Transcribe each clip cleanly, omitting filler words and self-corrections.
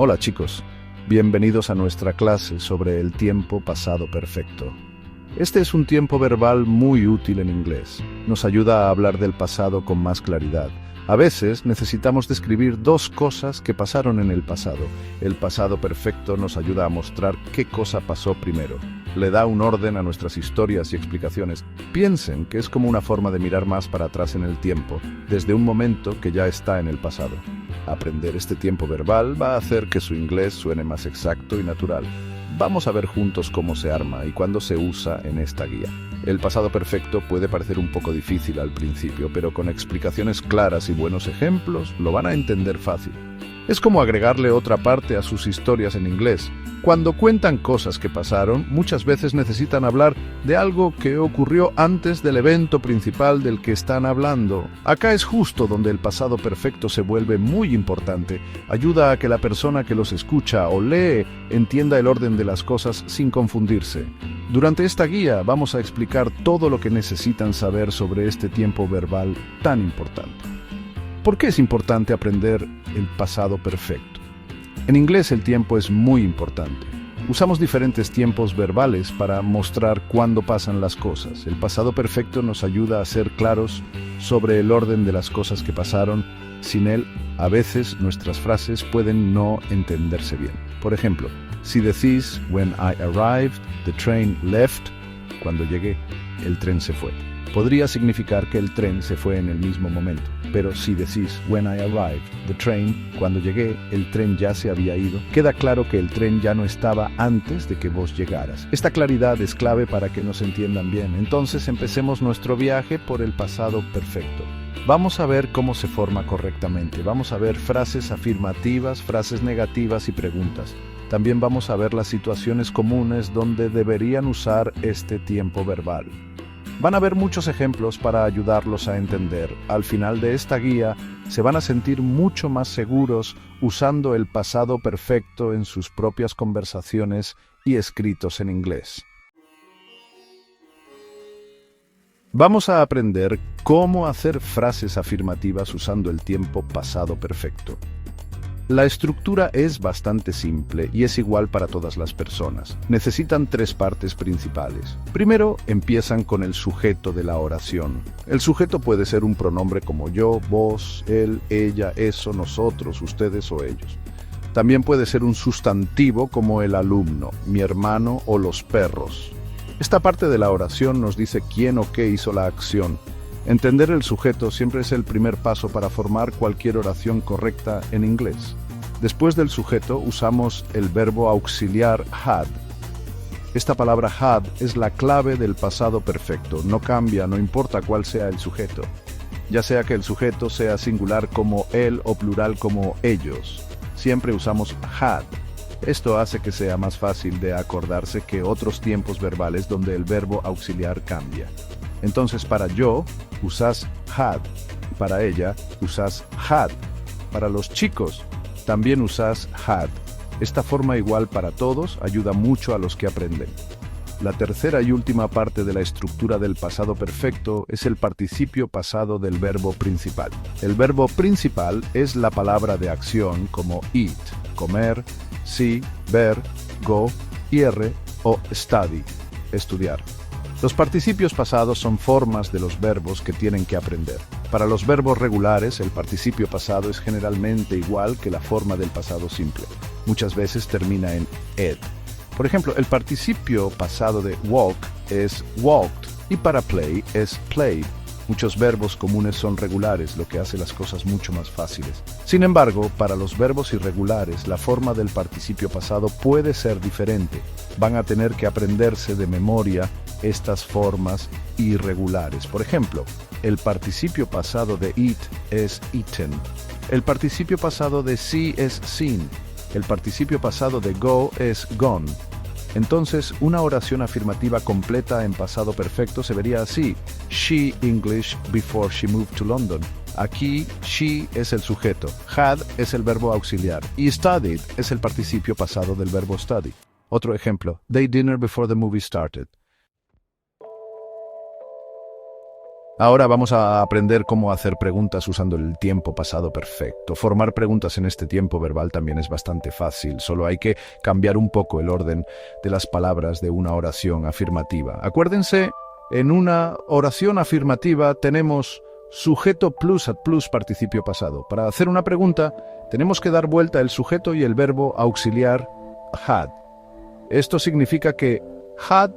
Hola chicos, bienvenidos a nuestra clase sobre el tiempo pasado perfecto. Este es un tiempo verbal muy útil en inglés. Nos ayuda a hablar del pasado con más claridad. A veces necesitamos describir dos cosas que pasaron en el pasado. El pasado perfecto nos ayuda a mostrar qué cosa pasó primero. Le da un orden a nuestras historias y explicaciones. Piensen que es como una forma de mirar más para atrás en el tiempo, desde un momento que ya está en el pasado. Aprender este tiempo verbal va a hacer que su inglés suene más exacto y natural. Vamos a ver juntos cómo se arma y cuándo se usa en esta guía. El pasado perfecto puede parecer un poco difícil al principio, pero con explicaciones claras y buenos ejemplos lo van a entender fácil. Es como agregarle otra parte a sus historias en inglés. Cuando cuentan cosas que pasaron, muchas veces necesitan hablar de algo que ocurrió antes del evento principal del que están hablando. Acá es justo donde el pasado perfecto se vuelve muy importante. Ayuda a que la persona que los escucha o lee entienda el orden de las cosas sin confundirse. Durante esta guía vamos a explicar todo lo que necesitan saber sobre este tiempo verbal tan importante. ¿Por qué es importante aprender el pasado perfecto? En inglés el tiempo es muy importante. Usamos diferentes tiempos verbales para mostrar cuándo pasan las cosas. El pasado perfecto nos ayuda a ser claros sobre el orden de las cosas que pasaron. Sin él, a veces nuestras frases pueden no entenderse bien. Por ejemplo, si decís "When I arrived, the train left", cuando llegué, el tren se fue. Podría significar que el tren se fue en el mismo momento, pero si decís "When I arrived, the train", cuando llegué, el tren ya se había ido, queda claro que el tren ya no estaba antes de que vos llegaras. Esta claridad es clave para que nos entiendan bien. Entonces empecemos nuestro viaje por el pasado perfecto. Vamos a ver cómo se forma correctamente. Vamos a ver frases afirmativas, frases negativas y preguntas. También vamos a ver las situaciones comunes donde deberían usar este tiempo verbal. Van a haber muchos ejemplos para ayudarlos a entender. Al final de esta guía, se van a sentir mucho más seguros usando el pasado perfecto en sus propias conversaciones y escritos en inglés. Vamos a aprender cómo hacer frases afirmativas usando el tiempo pasado perfecto. La estructura es bastante simple y es igual para todas las personas. Necesitan tres partes principales. Primero, empiezan con el sujeto de la oración. El sujeto puede ser un pronombre como yo, vos, él, ella, eso, nosotros, ustedes o ellos. También puede ser un sustantivo como el alumno, mi hermano o los perros. Esta parte de la oración nos dice quién o qué hizo la acción. Entender el sujeto siempre es el primer paso para formar cualquier oración correcta en inglés. Después del sujeto usamos el verbo auxiliar had. Esta palabra had es la clave del pasado perfecto. No cambia, no importa cuál sea el sujeto. Ya sea que el sujeto sea singular como él o plural como ellos. Siempre usamos had. Esto hace que sea más fácil de acordarse que otros tiempos verbales donde el verbo auxiliar cambia. Entonces para yo usas had, para ella usas had, para los chicos también usas had. Esta forma igual para todos ayuda mucho a los que aprenden. La tercera y última parte de la estructura del pasado perfecto es el participio pasado del verbo principal. El verbo principal es la palabra de acción como eat, comer, see, ver, go, ir o study, estudiar. Los participios pasados son formas de los verbos que tienen que aprender. Para los verbos regulares, el participio pasado es generalmente igual que la forma del pasado simple. Muchas veces termina en ed. Por ejemplo, el participio pasado de walk es walked y para play es played. Muchos verbos comunes son regulares, lo que hace las cosas mucho más fáciles. Sin embargo, para los verbos irregulares, la forma del participio pasado puede ser diferente. Van a tener que aprenderse de memoria estas formas irregulares. Por ejemplo, el participio pasado de eat es eaten. El participio pasado de see es seen. El participio pasado de go es gone. Entonces, una oración afirmativa completa en pasado perfecto se vería así: She English before she moved to London. Aquí, she es el sujeto, had es el verbo auxiliar y studied es el participio pasado del verbo study. Otro ejemplo: They dinner before the movie started. Ahora vamos a aprender cómo hacer preguntas usando el tiempo pasado perfecto. Formar preguntas en este tiempo verbal también es bastante fácil, solo hay que cambiar un poco el orden de las palabras de una oración afirmativa. Acuérdense, en una oración afirmativa tenemos sujeto plus participio pasado. Para hacer una pregunta, tenemos que dar vuelta el sujeto y el verbo auxiliar had. Esto significa que had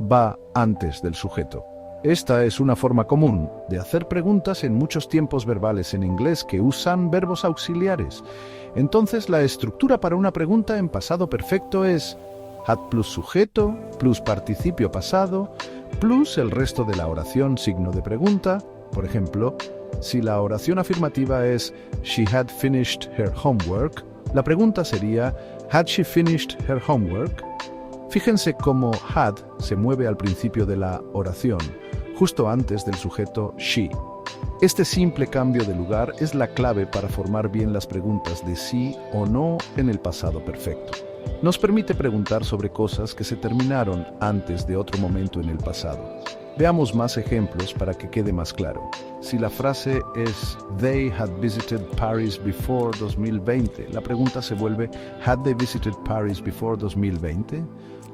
va antes del sujeto. Esta es una forma común de hacer preguntas en muchos tiempos verbales en inglés que usan verbos auxiliares. Entonces, la estructura para una pregunta en pasado perfecto es had plus sujeto, plus participio pasado, plus el resto de la oración signo de pregunta. Por ejemplo, si la oración afirmativa es she had finished her homework, la pregunta sería had she finished her homework? Fíjense cómo had se mueve al principio de la oración, justo antes del sujeto she. Este simple cambio de lugar es la clave para formar bien las preguntas de sí o no en el pasado perfecto. Nos permite preguntar sobre cosas que se terminaron antes de otro momento en el pasado. Veamos más ejemplos para que quede más claro. Si la frase es They had visited Paris before 2020, la pregunta se vuelve Had they visited Paris before 2020?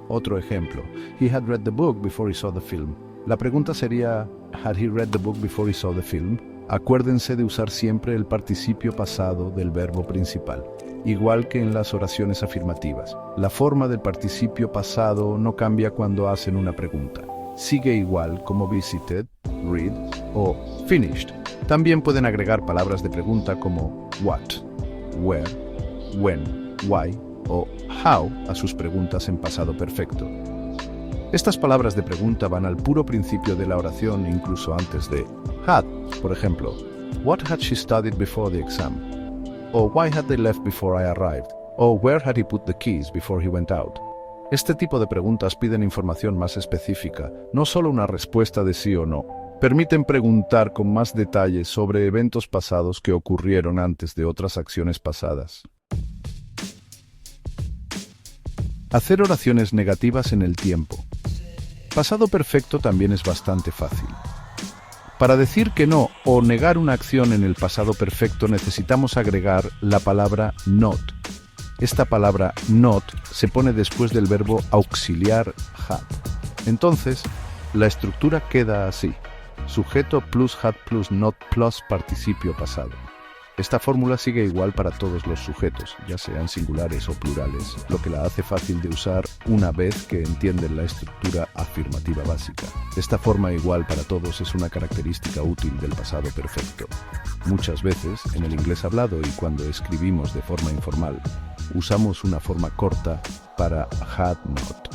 Otro ejemplo. He had read the book before he saw the film. La pregunta sería Had he read the book before he saw the film? Acuérdense de usar siempre el participio pasado del verbo principal, igual que en las oraciones afirmativas. La forma del participio pasado no cambia cuando hacen una pregunta. Sigue igual como visited, read o finished. También pueden agregar palabras de pregunta como what, where, when, why o how a sus preguntas en pasado perfecto. Estas palabras de pregunta van al puro principio de la oración incluso antes de had. Por ejemplo, what had she studied before the exam? O why had they left before I arrived? O where had he put the keys before he went out? Este tipo de preguntas piden información más específica, no solo una respuesta de sí o no. Permiten preguntar con más detalles sobre eventos pasados que ocurrieron antes de otras acciones pasadas. Hacer oraciones negativas en el tiempo. Pasado perfecto también es bastante fácil. Para decir que no o negar una acción en el pasado perfecto necesitamos agregar la palabra not. Esta palabra not se pone después del verbo auxiliar had. Entonces, la estructura queda así. Sujeto plus had plus not plus participio pasado. Esta fórmula sigue igual para todos los sujetos, ya sean singulares o plurales, lo que la hace fácil de usar una vez que entienden la estructura afirmativa básica. Esta forma igual para todos es una característica útil del pasado perfecto. Muchas veces, en el inglés hablado y cuando escribimos de forma informal, usamos una forma corta para had not.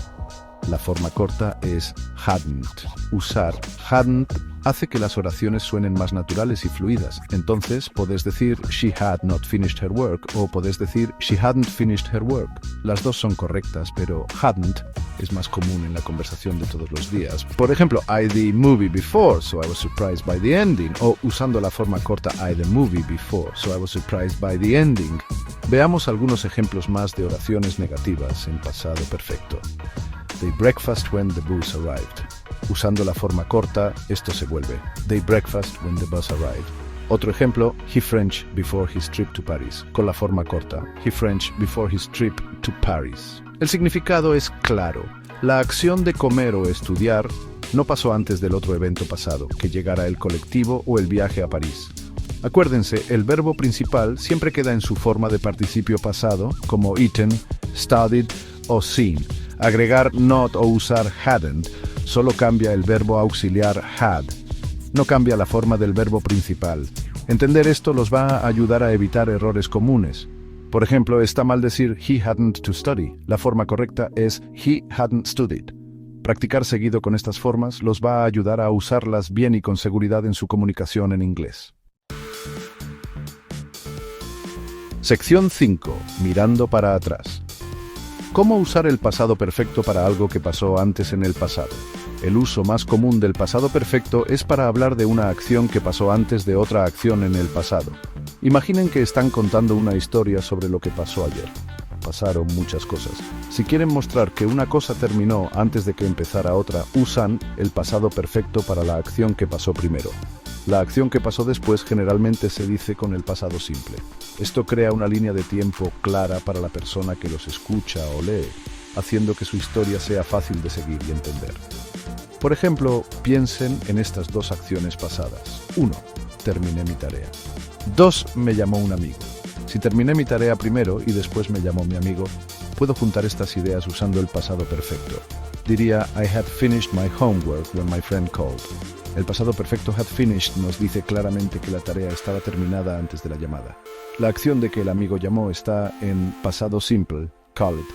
La forma corta es hadn't. Usar hadn't hace que las oraciones suenen más naturales y fluidas. Entonces, podés decir she had not finished her work o podés decir she hadn't finished her work. Las dos son correctas, pero hadn't es más común en la conversación de todos los días. Por ejemplo, I the movie before, so I was surprised by the ending. O usando la forma corta I the movie before, so I was surprised by the ending. Veamos algunos ejemplos más de oraciones negativas en pasado perfecto. They breakfast when the bus arrived. Usando la forma corta, esto se vuelve They breakfast when the bus arrived. Otro ejemplo, he French before his trip to Paris. Con la forma corta, he French before his trip to Paris. El significado es claro. La acción de comer o estudiar no pasó antes del otro evento pasado, que llegara el colectivo o el viaje a París. Acuérdense, el verbo principal siempre queda en su forma de participio pasado, como eaten, studied o seen. Agregar not o usar hadn't solo cambia el verbo auxiliar had. No cambia la forma del verbo principal. Entender esto los va a ayudar a evitar errores comunes. Por ejemplo, está mal decir he hadn't to study. La forma correcta es he hadn't studied. Practicar seguido con estas formas los va a ayudar a usarlas bien y con seguridad en su comunicación en inglés. Sección 5. Mirando para atrás. ¿Cómo usar el pasado perfecto para algo que pasó antes en el pasado? El uso más común del pasado perfecto es para hablar de una acción que pasó antes de otra acción en el pasado. Imaginen que están contando una historia sobre lo que pasó ayer. pasaron muchas cosas. Si quieren mostrar que una cosa terminó antes de que empezara otra, usan el pasado perfecto para la acción que pasó primero. La acción que pasó después generalmente se dice con el pasado simple. Esto crea una línea de tiempo clara para la persona que los escucha o lee, haciendo que su historia sea fácil de seguir y entender. Por ejemplo, piensen en estas dos acciones pasadas. 1. Terminé mi tarea. 2. Me llamó un amigo. Si terminé mi tarea primero y después me llamó mi amigo, puedo juntar estas ideas usando el pasado perfecto. Diría, I had finished my homework when my friend called. El pasado perfecto had finished nos dice claramente que la tarea estaba terminada antes de la llamada. La acción de que el amigo llamó está en pasado simple, called.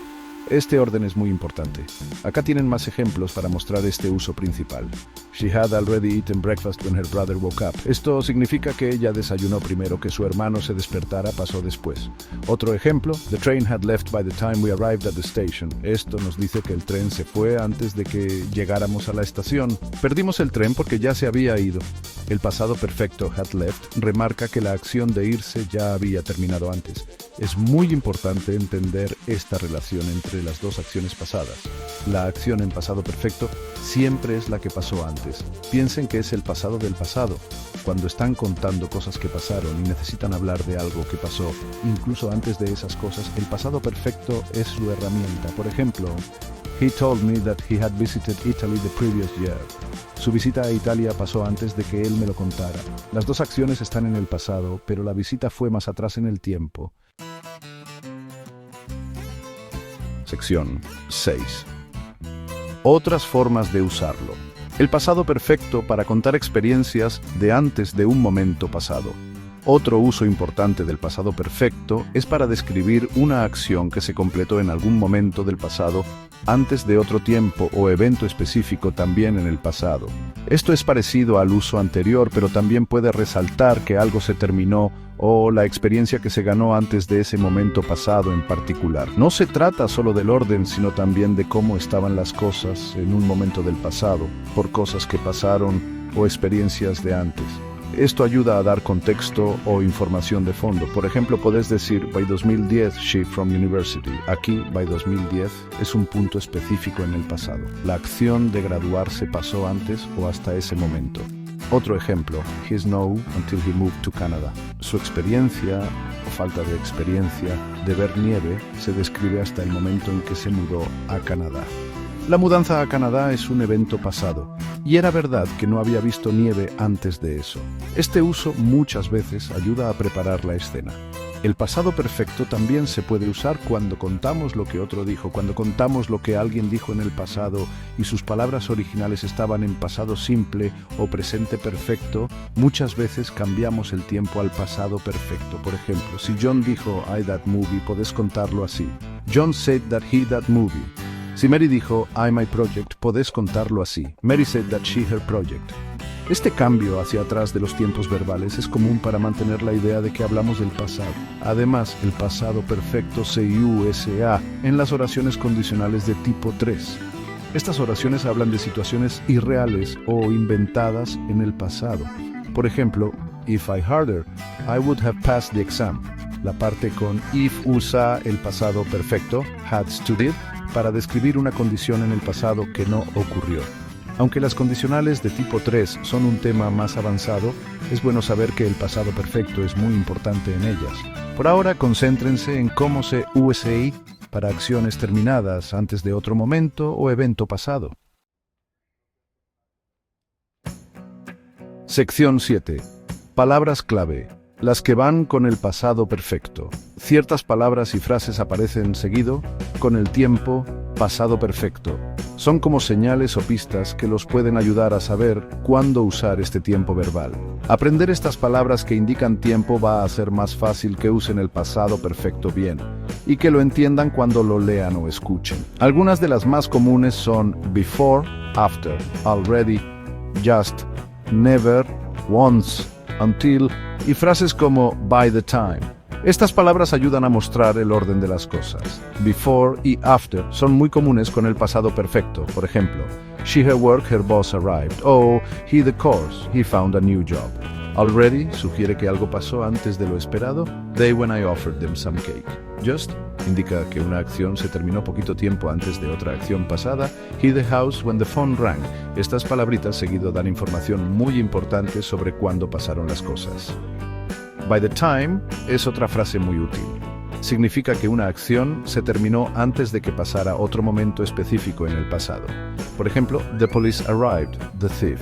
Este orden es muy importante. Acá tienen más ejemplos para mostrar este uso principal. She had already eaten breakfast when her brother woke up. Esto significa que ella desayunó primero que su hermano se despertara, pasó después. Otro ejemplo, the train had left by the time we arrived at the station. Esto nos dice que el tren se fue antes de que llegáramos a la estación. Perdimos el tren porque ya se había ido. El pasado perfecto had left remarca que la acción de irse ya había terminado antes. Es muy importante entender esta relación entre las dos acciones pasadas. La acción en pasado perfecto siempre es la que pasó antes. Piensen que es el pasado del pasado. Cuando están contando cosas que pasaron y necesitan hablar de algo que pasó, incluso antes de esas cosas, el pasado perfecto es su herramienta. Por ejemplo, he told me that he had visited Italy the previous year. Su visita a Italia pasó antes de que él me lo contara. Las dos acciones están en el pasado, pero la visita fue más atrás en el tiempo. Sección 6. Otras formas de usarlo. El pasado perfecto para contar experiencias de antes de un momento pasado. Otro uso importante del pasado perfecto es para describir una acción que se completó en algún momento del pasado antes de otro tiempo o evento específico también en el pasado. Esto es parecido al uso anterior, pero también puede resaltar que algo se terminó o la experiencia que se ganó antes de ese momento pasado en particular. No se trata solo del orden, sino también de cómo estaban las cosas en un momento del pasado, por cosas que pasaron o experiencias de antes. Esto ayuda a dar contexto o información de fondo. Por ejemplo, podés decir, by 2010, she from university. Aquí, by 2010, es un punto específico en el pasado. La acción de graduarse pasó antes o hasta ese momento. Otro ejemplo, he know until he moved to Canada. Su experiencia, o falta de experiencia, de ver nieve se describe hasta el momento en que se mudó a Canadá. La mudanza a Canadá es un evento pasado, y era verdad que no había visto nieve antes de eso. Este uso muchas veces ayuda a preparar la escena. El pasado perfecto también se puede usar cuando contamos lo que otro dijo, cuando contamos lo que alguien dijo en el pasado y sus palabras originales estaban en pasado simple o presente perfecto. Muchas veces cambiamos el tiempo al pasado perfecto. Por ejemplo, si John dijo I that movie, podés contarlo así. John said that he that movie. Si Mary dijo I my project, podés contarlo así. Mary said that she her project. Este cambio hacia atrás de los tiempos verbales es común para mantener la idea de que hablamos del pasado. Además, el pasado perfecto se usa en las oraciones condicionales de tipo 3. Estas oraciones hablan de situaciones irreales o inventadas en el pasado. Por ejemplo, if I harder, I would have passed the exam. La parte con if usa el pasado perfecto, had studied, para describir una condición en el pasado que no ocurrió. Aunque las condicionales de tipo 3 son un tema más avanzado, es bueno saber que el pasado perfecto es muy importante en ellas. Por ahora, concéntrense en cómo se usa para acciones terminadas antes de otro momento o evento pasado. Sección 7. Palabras clave. Las que van con el pasado perfecto. Ciertas palabras y frases aparecen seguido con el tiempo pasado perfecto. Son como señales o pistas que los pueden ayudar a saber cuándo usar este tiempo verbal. Aprender estas palabras que indican tiempo va a hacer más fácil que usen el pasado perfecto bien y que lo entiendan cuando lo lean o escuchen. Algunas de las más comunes son before, after, already, just, never, once, until y frases como by the time. Estas palabras ayudan a mostrar el orden de las cosas. Before y after son muy comunes con el pasado perfecto. Por ejemplo, she her work, her boss arrived. O he the course, he found a new job. Already sugiere que algo pasó antes de lo esperado. They when I offered them some cake. Just indica que una acción se terminó poquito tiempo antes de otra acción pasada. Hit the house when the phone rang. Estas palabritas seguido dan información muy importante sobre cuándo pasaron las cosas. By the time es otra frase muy útil. Significa que una acción se terminó antes de que pasara otro momento específico en el pasado. Por ejemplo, the police arrived, the thief.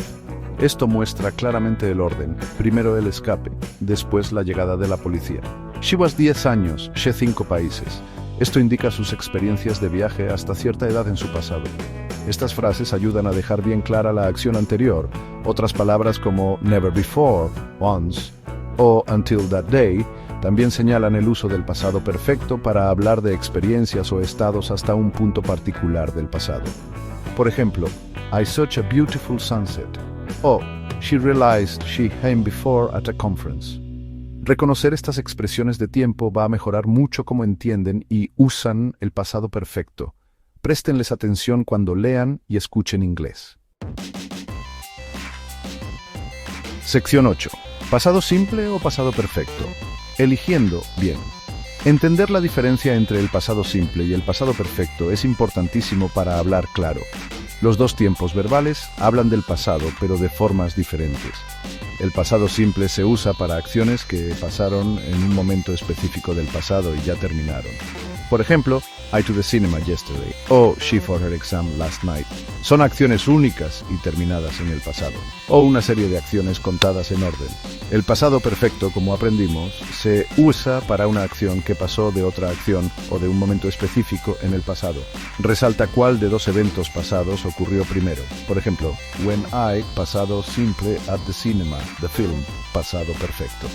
Esto muestra claramente el orden. Primero el escape, después la llegada de la policía. She was 10 años, she 5 países. Esto indica sus experiencias de viaje hasta cierta edad en su pasado. Estas frases ayudan a dejar bien clara la acción anterior. Otras palabras como never before, once o until that day también señalan el uso del pasado perfecto para hablar de experiencias o estados hasta un punto particular del pasado. Por ejemplo, I saw a beautiful sunset. O she realized she came before at a conference. Reconocer estas expresiones de tiempo va a mejorar mucho cómo entienden y usan el pasado perfecto. Préstenles atención cuando lean y escuchen inglés. Sección 8. ¿Pasado simple o pasado perfecto? Eligiendo bien. Entender la diferencia entre el pasado simple y el pasado perfecto es importantísimo para hablar claro. Los dos tiempos verbales hablan del pasado, pero de formas diferentes. El pasado simple se usa para acciones que pasaron en un momento específico del pasado y ya terminaron. Por ejemplo, I to the cinema yesterday o she for her exam last night. Son acciones únicas y terminadas en el pasado, o una serie de acciones contadas en orden. El pasado perfecto, como aprendimos, se usa para una acción que pasó de otra acción o de un momento específico en el pasado. Resalta cuál de dos eventos pasados ocurrió primero. Por ejemplo, when I, pasado simple, at the cinema, the film, pasado perfecto.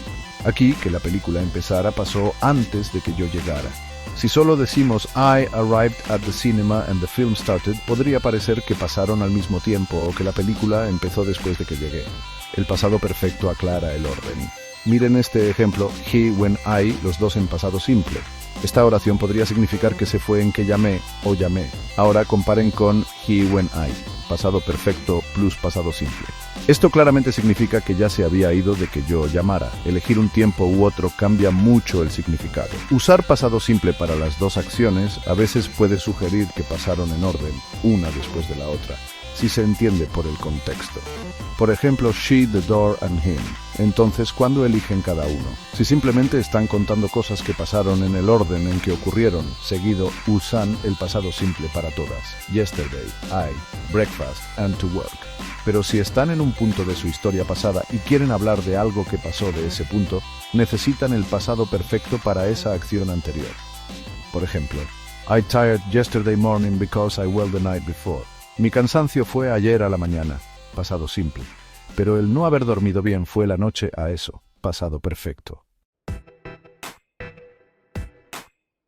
Aquí, que la película empezara pasó antes de que yo llegara. Si solo decimos I arrived at the cinema and the film started, podría parecer que pasaron al mismo tiempo o que la película empezó después de que llegué. El pasado perfecto aclara el orden. Miren este ejemplo, he, when I, los dos en pasado simple. Esta oración podría significar que se fue en que llamé o llamé. Ahora comparen con he, when I, pasado perfecto plus pasado simple. Esto claramente significa que ya se había ido de que yo llamara. Elegir un tiempo u otro cambia mucho el significado. Usar pasado simple para las dos acciones a veces puede sugerir que pasaron en orden, una después de la otra, si se entiende por el contexto. Por ejemplo, she, the door and him. Entonces, ¿cuándo eligen cada uno? Si simplemente están contando cosas que pasaron en el orden en que ocurrieron, seguido usan el pasado simple para todas. Yesterday, I, breakfast, and to work. Pero si están en un punto de su historia pasada y quieren hablar de algo que pasó de ese punto, necesitan el pasado perfecto para esa acción anterior. Por ejemplo, I tired yesterday morning because I well the night before. Mi cansancio fue ayer a la mañana, pasado simple. Pero el no haber dormido bien fue la noche a eso, pasado perfecto.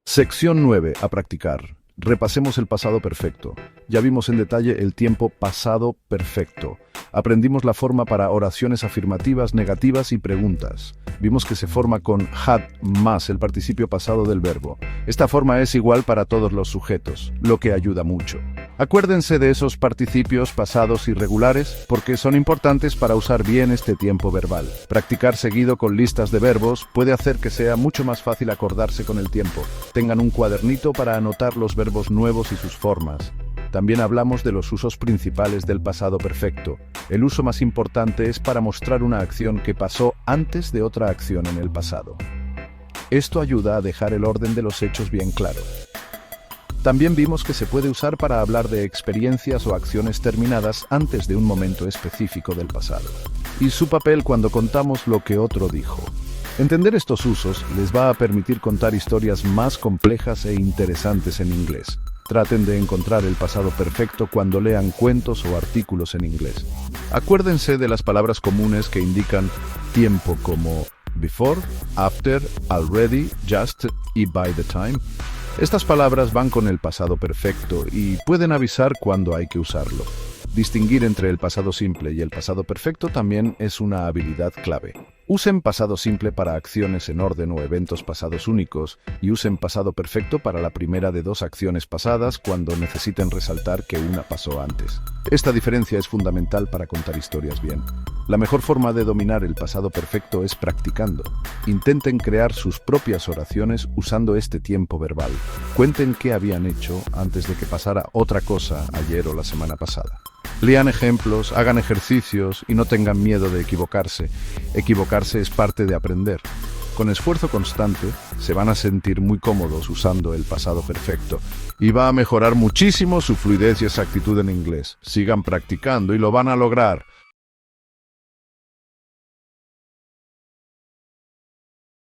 Sección 9. A practicar. Repasemos el pasado perfecto. Ya vimos en detalle el tiempo pasado perfecto. Aprendimos la forma para oraciones afirmativas, negativas y preguntas. Vimos que se forma con had más el participio pasado del verbo. Esta forma es igual para todos los sujetos, lo que ayuda mucho. Acuérdense de esos participios pasados irregulares porque son importantes para usar bien este tiempo verbal. Practicar seguido con listas de verbos puede hacer que sea mucho más fácil acordarse con el tiempo. Tengan un cuadernito para anotar los verbos nuevos y sus formas. También hablamos de los usos principales del pasado perfecto. El uso más importante es para mostrar una acción que pasó antes de otra acción en el pasado. Esto ayuda a dejar el orden de los hechos bien claro. También vimos que se puede usar para hablar de experiencias o acciones terminadas antes de un momento específico del pasado. Y su papel cuando contamos lo que otro dijo. Entender estos usos les va a permitir contar historias más complejas e interesantes en inglés. Traten de encontrar el pasado perfecto cuando lean cuentos o artículos en inglés. Acuérdense de las palabras comunes que indican tiempo como before, after, already, just y by the time. Estas palabras van con el pasado perfecto y pueden avisar cuando hay que usarlo. Distinguir entre el pasado simple y el pasado perfecto también es una habilidad clave. Usen pasado simple para acciones en orden o eventos pasados únicos, y usen pasado perfecto para la primera de dos acciones pasadas cuando necesiten resaltar que una pasó antes. Esta diferencia es fundamental para contar historias bien. La mejor forma de dominar el pasado perfecto es practicando. Intenten crear sus propias oraciones usando este tiempo verbal. Cuenten qué habían hecho antes de que pasara otra cosa ayer o la semana pasada. Lean ejemplos, hagan ejercicios y no tengan miedo de equivocarse. Equivocarse es parte de aprender. Con esfuerzo constante, se van a sentir muy cómodos usando el pasado perfecto y va a mejorar muchísimo su fluidez y exactitud en inglés. Sigan practicando y lo van a lograr.